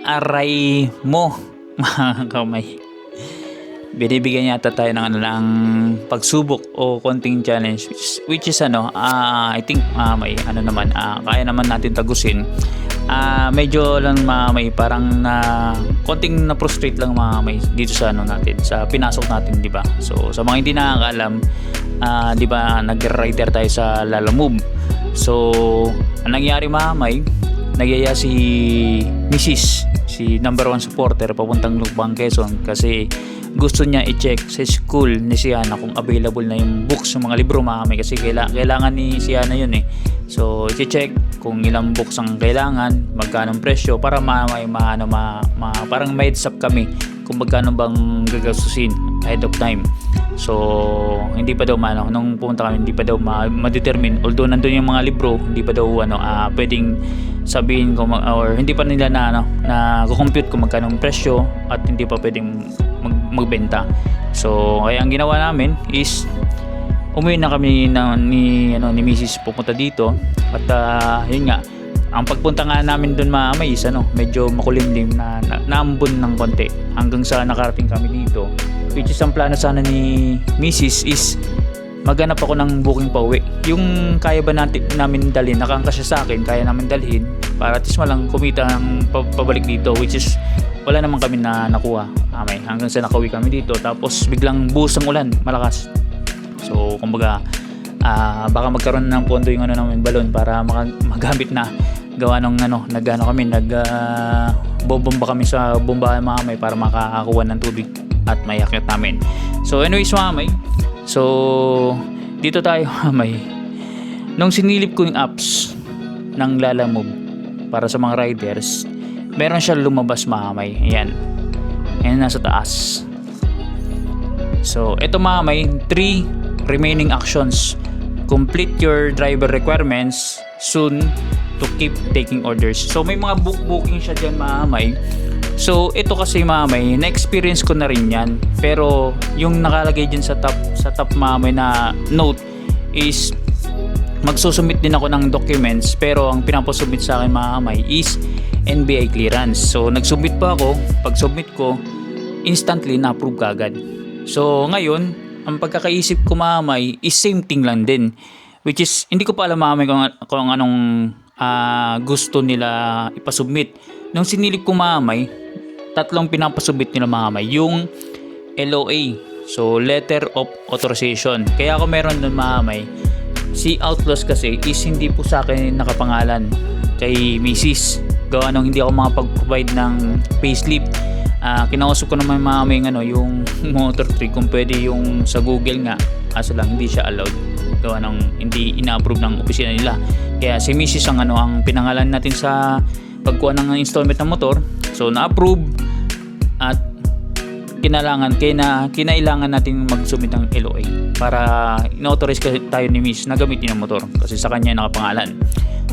aray mo mga kamay. Binibigyan yata tayo ng ng pagsubok o konting challenge which is I think may naman kaya naman natin tagusin. Medyo lang may parang konting na frustrate lang may dito sa natin sa pinasok natin, di ba? So sa mga hindi nakakaalam, di ba nag-rider tayo sa Lalamove. So ang nangyari may nagyaya si Mrs. si number 1 supporter papuntang Lukbang, Quezon kasi gusto niya i-check sa school ni Siana kung available na yung books, yung mga libro kasi kailangan ni Siana yun eh. So i-check kung ilang books ang kailangan, magkano ang presyo para parang may heads up kami kung magkano bang gagastusin ahead of time. So hindi pa daw nung pumunta kami hindi pa daw ma-determine, although nandun yung mga libro, hindi pa daw pwedeng sabihin ko or hindi pa nila na compute kung magkano ang presyo at hindi pa pwedeng magbenta. So kaya ang ginawa namin is umuwi na kami ni Mrs. pupunta dito at yun nga, ang pagpunta nga namin doon may medyo makulimlim na naambon ng konti hanggang sa nakarating kami dito, which is ang plano sana ni Mrs. is maghanap ako ng booking pa uwi. Yung kaya ba namin dalhin, nakangka siya sa akin, kaya namin dalhin para at least malang kumita ng pabalik dito, which is wala naman kami na nakuha hanggang sa nakauwi kami dito. Tapos biglang buhos ang ulan, malakas. So kumbaga baka magkaroon ng pondo yung namin balon para magamit na gawa nung bobomba kami sa bombahan para makakakuha ng tubig at mayakyat namin. So anyways so dito tayo nung sinilip ko yung apps ng Lalamove para sa mga riders, meron siya lumabas ayan nasa taas. So ito 3 remaining actions: complete your driver requirements soon to keep taking orders. So may mga booking siya dyan So ito kasi na-experience ko na rin yan, pero yung nakalagay dyan sa top na note is magsusubmit din ako ng documents, pero ang pinapasubmit sa akin is NBI clearance. So nagsubmit pa ako, pag submit ko instantly na-approve kagad. So ngayon ang pagkakaisip ko is same thing lang din, which is hindi ko pa alam kung anong gusto nila ipasubmit. Nung sinilip ko tatlong pinapasubmit nila yung LOA, so letter of authorization. Kaya ako meron doon si Outlaws kasi is hindi po sa akin nakapangalan, kay Mrs. Gawa nung hindi ako makapag-provide ng payslip. Kinausap ko naman yung Motor Trade kung pwede yung sa Google nga, kaso lang hindi siya allowed gawa nung hindi ina-approve ng opisina nila. Kaya si Mrs. ang pinangalan natin sa pagkuha ng installment ng motor. So na-approve at kinailangan natin mag-submit ng LOA para in-authorize tayo ni Miss na gamitin ang motor kasi sa kanya nakapangalan.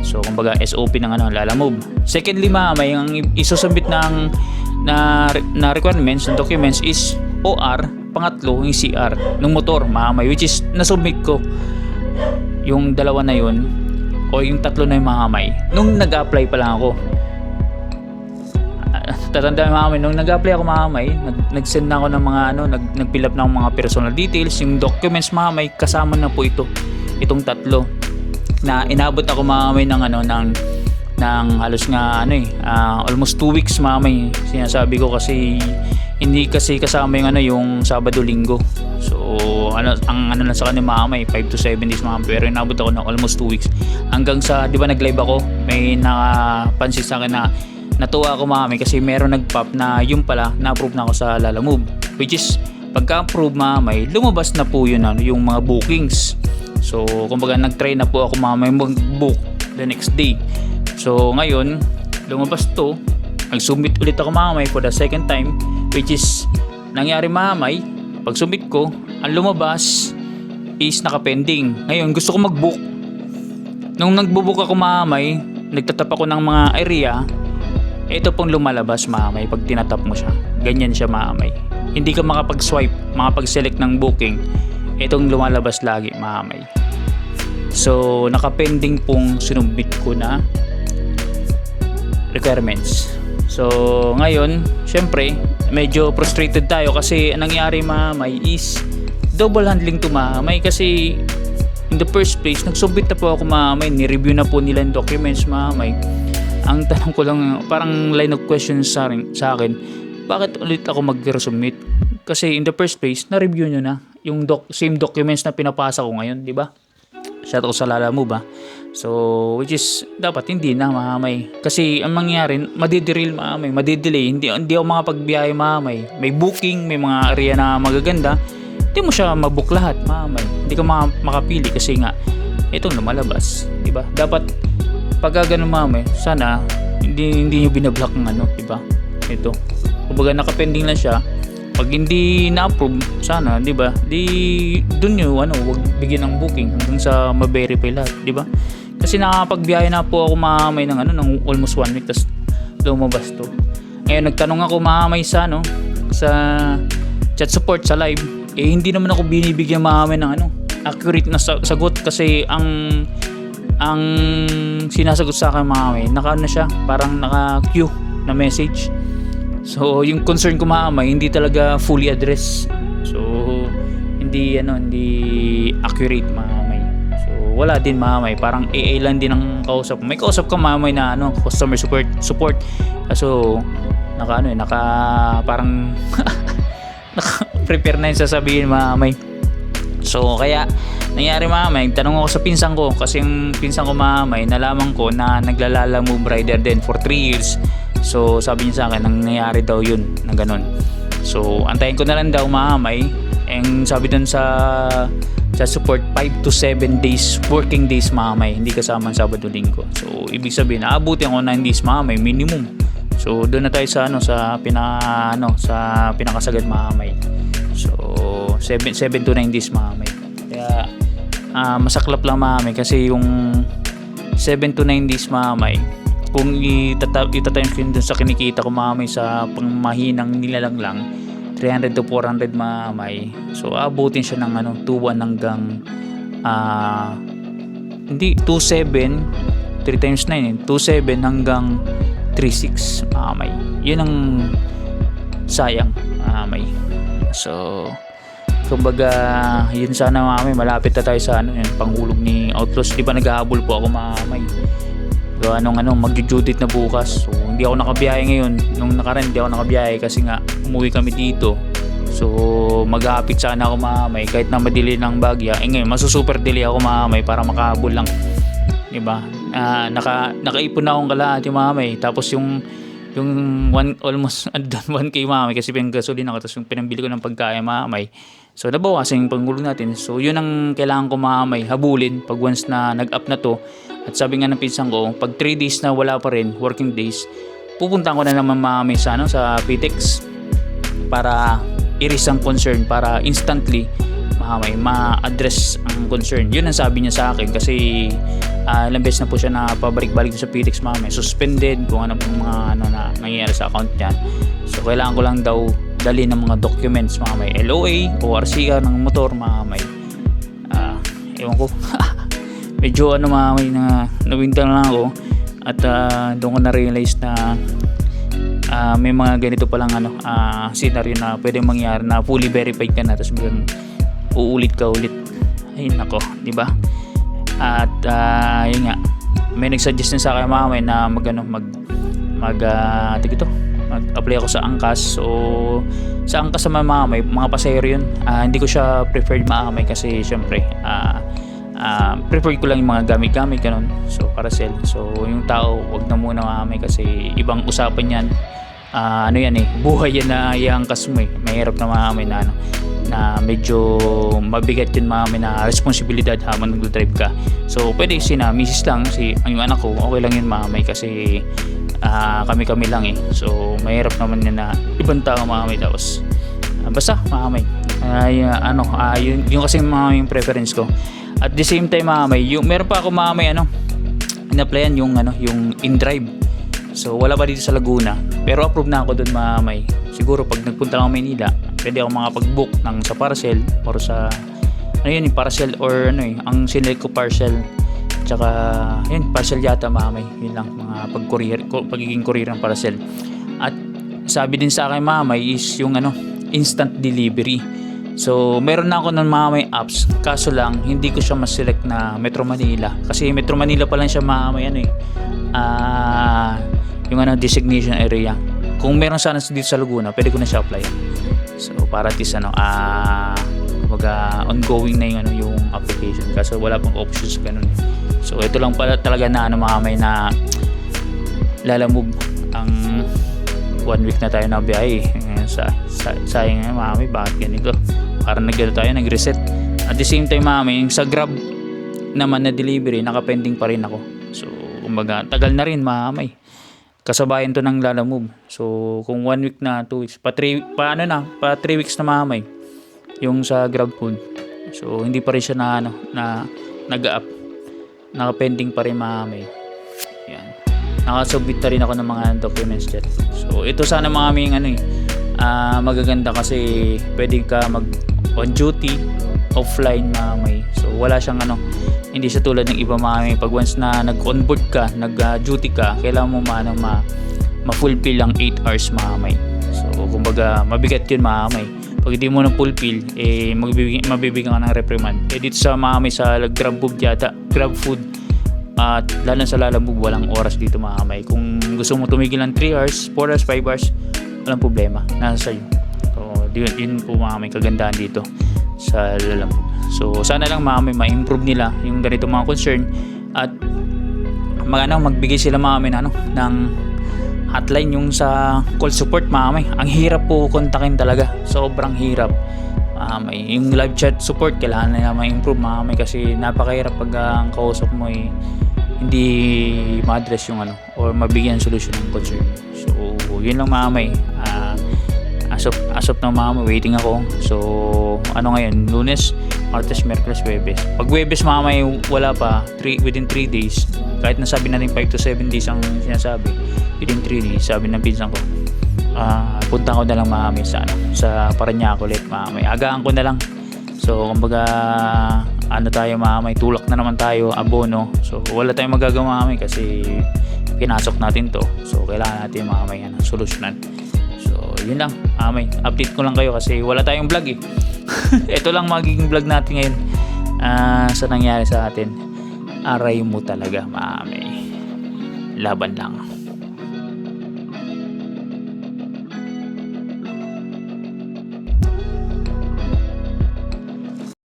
So kumbaga SOP ng Lalamove. Secondly ang isusubmit na requirements and documents is OR, pangatlo yung CR ng motor which is nasubmit ko yung dalawa na yun o yung tatlo na yung nung nag-apply pa lang ako. Tatandaan nung nag-apply ako nag-send na ako ng mga nag-fill up na ako mga personal details, yung documents kasama na po itong tatlo na inabot ako ng halos nga almost 2 weeks sinasabi ko kasi hindi kasi kasama yung Sabado Linggo. So ang lang sa kanya 5 to 7 days pero inabot ako ng almost 2 weeks hanggang sa di ba nag-live ako, may nakapansin sa akin na natuwa ako kasi meron nag-pop na yung pala na-approve na ako sa Lalamove, which is pagka-approve lumabas na po yun yung mga bookings. So kumbaga nag-try na po ako mag-book the next day. So ngayon lumabas to, nag-submit ulit ako for the second time, which is nangyari pag submit ko, ang lumabas is naka-pending. Ngayon gusto ko mag-book. Nung nagbo-book ako nagtatap ako ng mga area, ito pong lumalabas pag tinatap mo siya. Ganyan siya hindi ka makapag-swipe, makapag-select ng booking. Itong lumalabas lagi So naka-pending pong sinubmit ko na requirements. So ngayon, syempre, medyo frustrated tayo kasi anong nangyari mamay is double handling to mamay kasi in the first place, nagsubmit na po ako mamay, ni-review na po nila yung documents mamay. Ang tanong ko lang, parang line of questions sa akin, bakit ulit ako mag-resubmit? Kasi in the first place, na-review nyo na yung same documents na pinapasa ko ngayon, di ba? Shout out sa Lala mo ba? So, which is, dapat hindi na mamay. Kasi ang mangyayari, madidiril mamay, madidelay. Hindi ako makapagbiyahe mamay. May booking, may mga area na magaganda. Hindi mo siya mabook lahat mamay. Hindi ka makapili kasi nga, itong lumalabas. Diba? Dapat, pagka ganun mamay, sana, hindi nyo binablock ng ano, diba? Ito. Kumbaga nakapending lang siya. Pag hindi na-approve, sana, di ba? Di doon nyo, wag bigyan ng booking hanggang sa ma-verify lahat, di ba? Kasi nakakapagbiyahe na po ako mamay ng ng almost 1 week, tas lumabas to. Ngayon, nagtanong ako mamay sa chat support sa live, hindi naman ako binibigyan mamay ng accurate na sagot kasi ang sinasagot sa akin mamay, siya, parang naka-queue na message. So, yung concern ko mamay, hindi talaga fully address. So, hindi accurate mamay. So, wala din mamay. Parang AA lang din ang kausap. May kausap ka mamay na customer support. So, parang naka-prepare na yung sasabihin mamay. So, kaya nangyari mamay, tanong ako sa pinsan ko kasi yung pinsan ko mamay, nalaman ko na naglalala move rider din for 3 years. So sabi niya sa akin, nangyayari daw yun na ganun. So antayin ko na lang daw mamay. And sabi dun sa support 5 to 7 days working days mamay, hindi kasama ang Sabado Linggo. So ibig sabihin aabutin ko 9 days mamay minimum. So doon na tayo sa pinakasagad mamay. So 7 to 9 days mamay. Kaya masaklap lang mamay kasi yung 7 to 9 days mamay, kung itatimes ko dun sa kinikita ko mamay sa pangmahinang nilalang lang 300 to 400 mamay. So abutin siya ng 2.1 hanggang hindi 2.7 3 times 9 2.7 hanggang 3.6 mamay. Yun ang sayang mamay. So kumbaga yun sana mamay, malapit na tayo sa panghulog ni Outlaws. Di ba naghahabol po ako mamay. So magjo-judit na bukas. So hindi ako nakabiyahe ngayon. Nung nakaraan hindi ako nakabiyahe kasi nga umuwi kami dito. So maghapit sana ako mamay kahit na madili ng bagya. Ngayon masusuper delay ako mamay para makahabol lang. Diba? Nakaipon na akong kalahati mamay. Tapos yung almost 1K mamay kasi pinagasolina ko, tapos yung pinambili ko ng pagkain mamay. So nabawasan yung panghulog natin. So yun ang kailangan ko mamay, habulin pag once na nag-up na to. At sabi nga ng pinsan ko, pag 3 days na wala pa rin, working days, pupunta ko na naman mamay sa PTEX para i-raise ang concern, para instantly mamay ma-address ang concern. Yun ang sabi niya sa akin kasi ilang beses na po siya na pabalik-balik sa PTEX mamay, suspended kung ano pong mga na nangyayari sa account niya. So kailangan ko lang daw dali ng mga documents mamay, LOA o RCR ng motor mamay. Ewan ko. Medyo mamay na nawintan lang ako at doon ko na-realize na may mga ganito palang scenario na pwede mangyari na fully verified ka na tapos biglang uulit ka ulit. Ay nako, di ba? At yun nga, may nag-suggest na sa akin mamay na mag-apply ako sa Angkas. So sa Angkas sa mamay, mga pasahero yun. Hindi ko siya preferred mamay kasi syempre preferred ko lang yung mga gamit-gamit ganun. So Paracel. So yung tao wag na muna mamay kasi ibang usapan yan. Buhay yan na i-angkas mo eh. Mahirap na mamay na medyo mabigat yun mamay na responsibilidad habang nag-drive ka. So pwede misis lang yung anak ko, okay lang yun mamay kasi kami lang eh. So mahirap naman yun na ibang tao mamay tapos basta mamay yun kasi mamay yung preference ko. At the same time mamay, meron pa ako mamay in-applyan yung in-drive. So wala pa dito sa Laguna pero approve na ako doon mamay. Siguro pag nagpunta ako Maynila pwede ako makapag-book sa Parcel or sa Parcel or ang sinelect ko Parcel tsaka Parcel yata mamay. Yun lang mga pagiging courier ng Parcel. At sabi din sa akin mamay is yung ano, instant delivery. So meron na ako ng mamay apps, kaso lang hindi ko siya ma-select na Metro Manila kasi Metro Manila pa lang siya mamay ano eh, yung ano, designation area. Kung meron sana dito sa Laguna, pwede ko na siya apply. So para at least ano, kumbaga ongoing na yung ano, yung application, kaso wala pang options ganun. So ito lang pala talaga na ano mamay na Lalamove ang 1 week na tayo na biyahe. Sayang nga mami, bakit ganito? Parang nag-reset. At the same time mami, yung sa Grab naman na delivery, nakapending pa rin ako. So kumbaga tagal na rin mami, kasabayan to ng Lalamove. So kung 1 week na, 2 weeks, pa 3 weeks na mami yung sa Grab Food. So hindi pa rin siya na ano, na nag-up, nakapending pa rin mami. Yan, nakasubmit na rin ako ng mga documents dyan. So ito sana mami yung ano eh, magaganda kasi pwede ka mag on duty offline mamay. So wala siyang ano, hindi siya tulad ng iba mamay, pag once na nag-onboard ka, nag-duty ka, kailangan mo ma-fulfill ang 8 hours mamay. So kumbaga mabigat yun mamay. Pag hindi mo na fulfill, mabibigyan ka ng reprimand. Dito sa mamay sa Grab Food yata, Grab Food at lalo sa Lalamove, walang oras dito mamay. Kung gusto mo tumigil ng 3 hours, 4 hours, 5 hours, walang problema, nasa sa'yo. So yun po mamay kagandahan dito sa Lalamove. So sana lang mamay ma-improve nila yung ganito mga concern at magbigay sila mamay na ano, ng hotline yung sa call support mamay. Ang hirap po kontakin talaga, sobrang hirap mamay. Yung live chat support kailangan na ma-improve mamay kasi napakahirap pag ang kausap mo eh, hindi ma-address yung ano or mabigyan solusyon ng concern. So yun lang mamay. As of na mamay, waiting ako. So ano ngayon, Lunes, Martes, Miyerkules, Huwebes. Pag Huwebes mamay wala pa, within 3 days, kahit nasabi natin 5 to 7 days ang sinasabi, within 3 days, sabi ng pinsan ko, punta ko na lang mamay sa ano, sa Parañaque ulit mamay. Agaan ko na lang. So kumbaga ano tayo mamay, tulak na naman tayo, abono. So wala tayong magagawa mamay kasi pinasok natin to. So kailangan natin mamay ano, solusyonan. So yun lang mamay, update ko lang kayo kasi wala tayong vlog eh. Ito lang magiging vlog natin ngayon sa nangyari sa atin. Aray mo talaga mamay, laban lang.